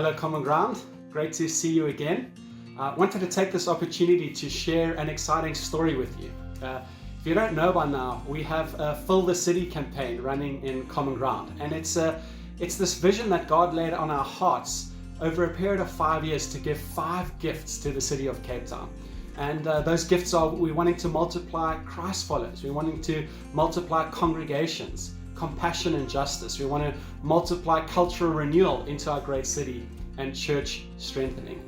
Hello, Common Ground. Great to see you again. I wanted to take this opportunity to share an exciting story with you. If you don't know by now, we have a Fill the City campaign running in Common Ground, and it's this vision that God laid on our hearts over a period of 5 years to give 5 gifts to the city of Cape Town. And those gifts are, we're wanting to multiply Christ followers, we're wanting to multiply congregations, compassion and justice. We want to multiply cultural renewal into our great city and church strengthening.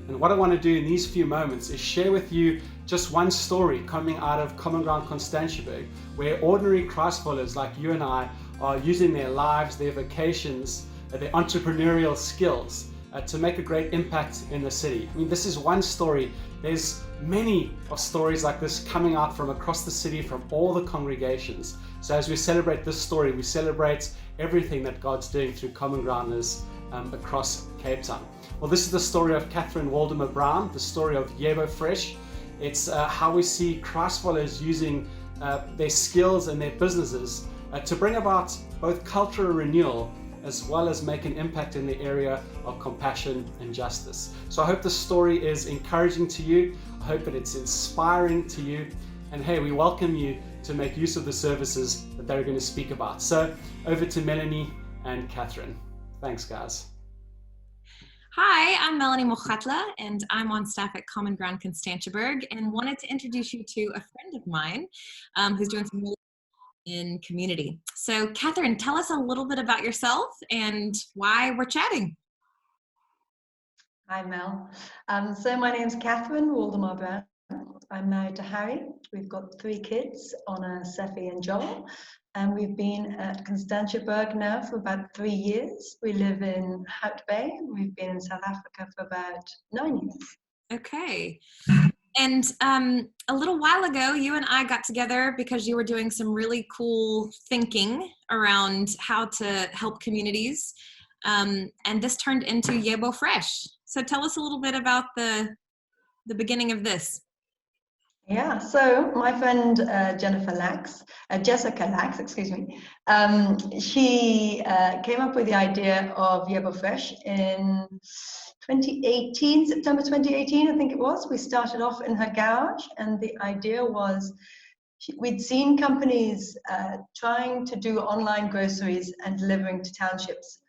And what I want to do in these few moments is share with you just one story coming out of Common Ground Cberg, where ordinary Christ followers like you and I are using their lives, their vocations, their entrepreneurial skills to make a great impact in the city. I mean, this is one story. There's many of stories like this coming out from across the city, from all the congregations. So as we celebrate this story, we celebrate everything that God's doing through Common Grounders across Cape Town. Well, this is the story of Waldamer Brown, the story of Yebo Fresh. It's how we see Christ followers using their skills and their businesses to bring about both cultural renewal as well as make an impact in the area of compassion and justice. So I hope the story is encouraging to you. I hope that it's inspiring to you. And hey, we welcome you to make use of the services that they're going to speak about. So over to Melanie and Catherine. Thanks, guys. Hi, I'm Melanie Mochatla, and I'm on staff at Common Ground Cberg, and wanted to introduce you to a friend of mine who's doing some really in community. So Catherine, tell us a little bit about yourself and why we're chatting. Hi, Mel. So my name's Catherine Waldamer Brown. I'm married to Harry. We've got 3 kids, Honor, Seffi and Joel. And we've been at Cberg now for about 3 years. We live in Hout Bay. We've been in South Africa for about 9 years. Okay. And a little while ago, you and I got together because you were doing some really cool thinking around how to help communities. And this turned into Yebo Fresh. So tell us a little bit about the beginning of this. Yeah, so my friend Jessica Lax, excuse me, she came up with the idea of Yebo Fresh in 2018, September 2018, I think it was. We started off in her garage, and the idea was we'd seen companies trying to do online groceries and delivering to townships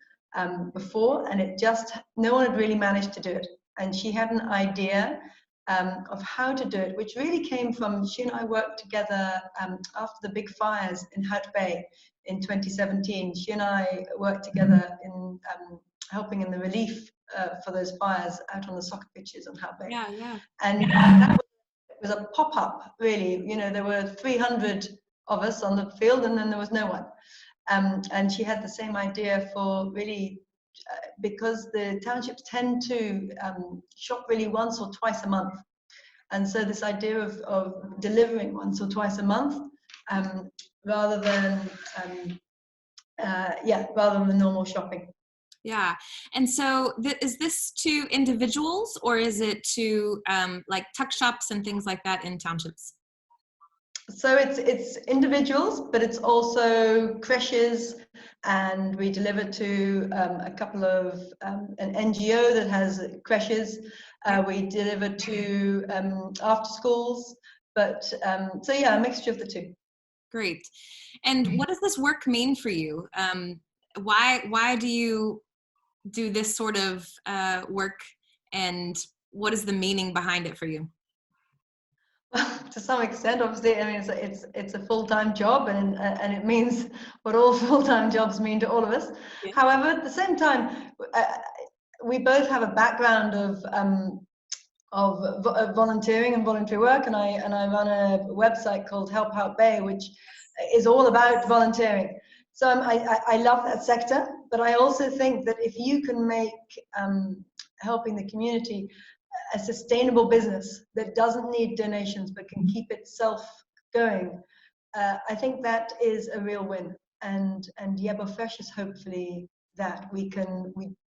before, and no one had really managed to do it. And she had an idea of how to do it, which really came from, she and I worked together after the big fires in Hout Bay in 2017. She and I worked together in helping in the relief for those fires out on the soccer pitches on Hout Bay. Yeah. And that was a pop-up, really. You know, there were 300 of us on the field, and then there was no one. And she had the same idea for really, because the townships tend to shop really once or twice a month. And so this idea of delivering once or twice a month rather than the normal shopping. Yeah. And so is this to individuals, or is it to like tuck shops and things like that in townships? So it's individuals, but it's also creches, and we deliver to a couple of an NGO that has creches. We deliver to after schools, but so yeah, a mixture of the two. Great. And what does this work mean for you? Why do you do this sort of work, and what is the meaning behind it for you? Well, to some extent, obviously, I mean, it's a full-time job, and it means what all full-time jobs mean to all of us. Yeah. However, at the same time, we both have a background of volunteering and voluntary work, and I run a website called Help Hout Bay, which is all about volunteering. So I love that sector, but I also think that if you can make helping the community a sustainable business that doesn't need donations but can keep itself going, I think that is a real win. And Yebo Fresh is hopefully that we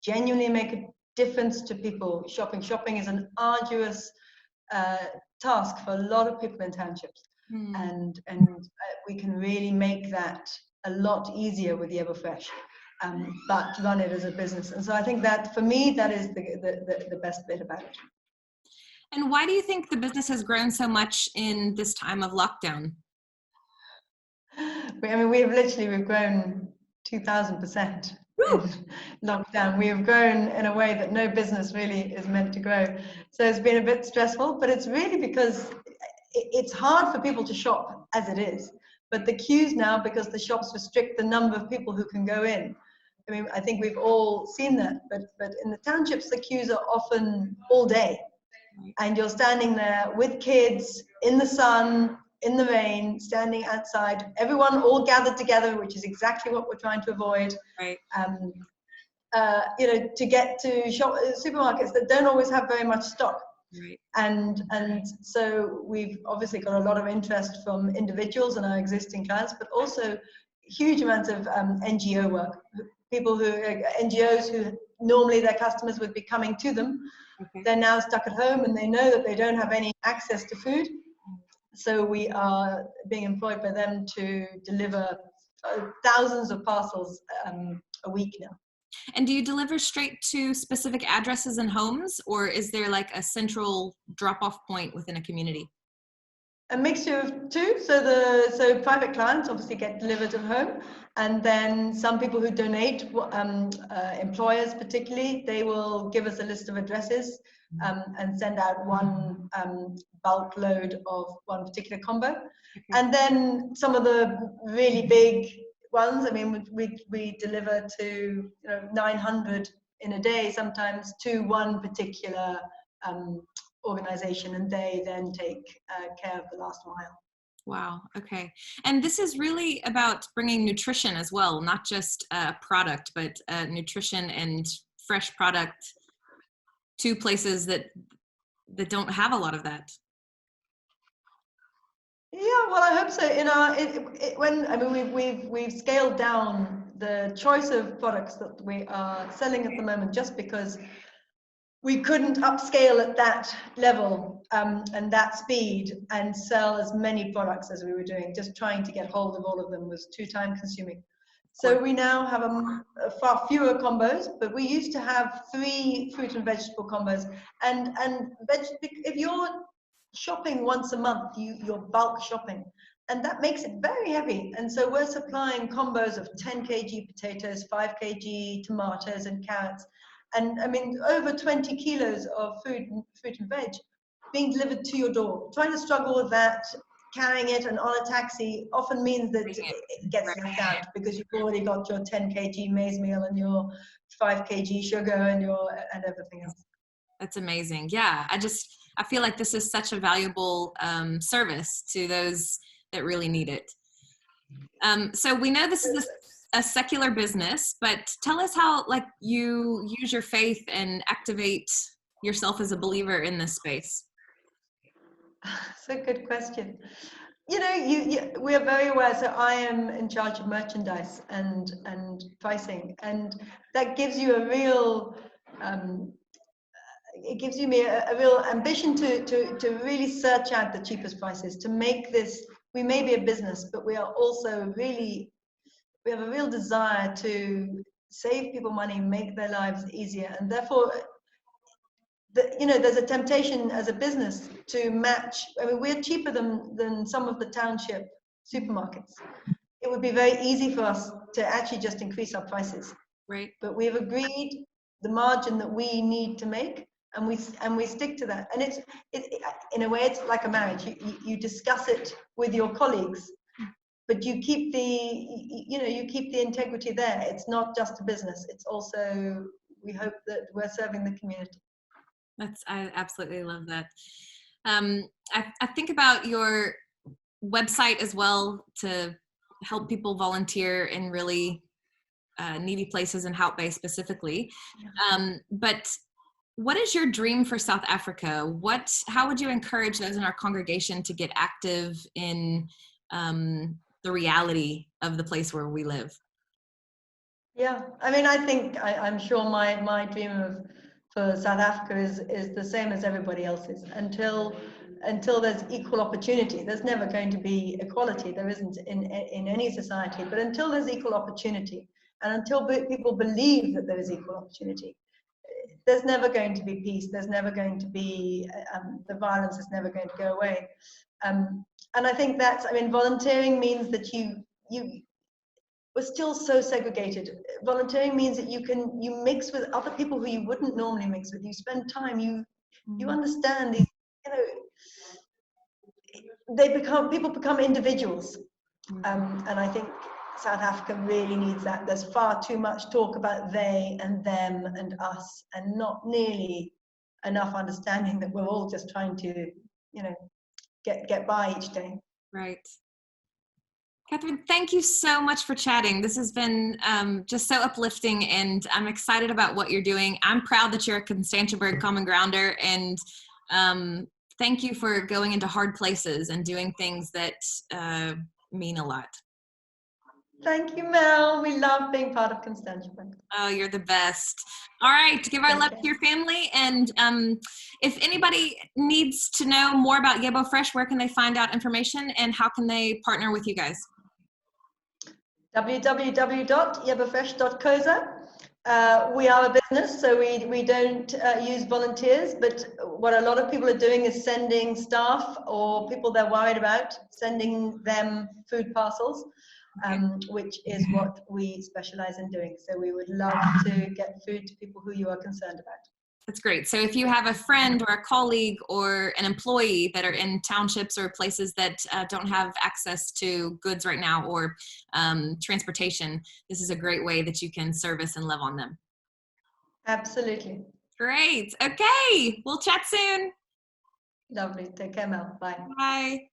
genuinely make a difference to people shopping. Shopping is an arduous task for a lot of people in townships, and we can really make that a lot easier with Yebo Fresh. but run it as a business. And so I think that for me, that is the best bit about it. And why do you think the business has grown so much in this time of lockdown? I mean, we've grown 2,000% in lockdown. We have grown in a way that no business really is meant to grow. So it's been a bit stressful, but it's really because it's hard for people to shop as it is. But the queues now, because the shops restrict the number of people who can go in. I mean, I think we've all seen that, but in the townships, the queues are often all day. And you're standing there with kids in the sun, in the rain, standing outside, everyone all gathered together, which is exactly what we're trying to avoid. Right. You know, to get to supermarkets that don't always have very much stock. Right. And so we've obviously got a lot of interest from individuals and our existing clients, but also huge amounts of NGO work. People who, NGOs who normally their customers would be coming to them. Okay. They're now stuck at home and they know that they don't have any access to food. So we are being employed by them to deliver thousands of parcels a week now. And do you deliver straight to specific addresses and homes, or is there like a central drop-off point within a community? A mixture of two. So private clients obviously get delivered at home, and then some people who donate, employers particularly, they will give us a list of addresses and send out one bulk load of one particular combo. And then some of the really big ones, I mean, we deliver to 900 in a day sometimes to one particular organization, and they then take care of the last mile. Wow. Okay. And this is really about bringing nutrition as well, not just product, but nutrition and fresh product to places that don't have a lot of that. Yeah, well, I hope so. In our we've scaled down the choice of products that we are selling at the moment, just because we couldn't upscale at that level and that speed and sell as many products as we were doing. Just trying to get hold of all of them was too time consuming. So we now have a far fewer combos, but we used to have 3 fruit and vegetable combos. And if you're shopping once a month, you're bulk shopping, and that makes it very heavy. And so we're supplying combos of 10 kg potatoes, 5 kg tomatoes and carrots. And I mean, over 20 kilos of fruit and veg being delivered to your door. Trying to struggle with that, carrying it and on a taxi often means that it gets left out, because you've already got your 10 kg maize meal and your 5 kg sugar and everything else. That's amazing. Yeah, I feel like this is such a valuable service to those that really need it. So we know this is a secular business, but tell us how you use your faith and activate yourself as a believer in this space. That's a good question. We are very aware. So I am in charge of merchandise and pricing, and that gives you a real it gives me a real ambition to really search out the cheapest prices, to make this. We may be a business, but we are also we have a real desire to save people money, make their lives easier, and therefore there's a temptation as a business to match. I mean, we're cheaper than some of the township supermarkets. It would be very easy for us to actually just increase our prices. Right. But we've agreed the margin that we need to make, and we stick to that. And it's in a way, it's like a marriage. You discuss it with your colleagues, but you keep the integrity there. It's not just a business. It's also, we hope that we're serving the community. I absolutely love that. I think about your website as well to help people volunteer in really needy places in Hout Bay specifically. But what is your dream for South Africa? How would you encourage those in our congregation to get active in the reality of the place where we live? Yeah, I mean, I think I'm sure my dream for South Africa is the same as everybody else's. Until there's equal opportunity, there's never going to be equality. There isn't in any society. But until there's equal opportunity, And until people believe that there is equal opportunity, there's never going to be peace. There's never going to be, the violence is never going to go away. And I think that's, I mean, volunteering means that we're still so segregated. Volunteering means that you mix with other people who you wouldn't normally mix with. You spend time, you understand these, people become individuals. And I think South Africa really needs that. There's far too much talk about they and them and us, and not nearly enough understanding that we're all just trying to, get by each day. Right. Catherine, thank you so much for chatting. This has been just so uplifting, and I'm excited about what you're doing. I'm proud that you're a Cberg Common Grounder, and thank you for going into hard places and doing things that mean a lot. Thank you, Mel. We love being part of Cberg. Oh, you're the best. All right, give our love to your family. And if anybody needs to know more about YeboFresh, where can they find out information, and how can they partner with you guys? www.YeboFresh.co.za. We are a business, so we don't use volunteers, but what a lot of people are doing is sending staff or people they're worried about, sending them food parcels, which is what we specialize in doing. So we would love to get food to people who you are concerned about. That's great. So if you have a friend or a colleague or an employee that are in townships or places that don't have access to goods right now, or transportation, this is a great way that you can service and love on them. Absolutely. Great. Okay. We'll chat soon. Lovely. Take care, Mel. Bye. Bye.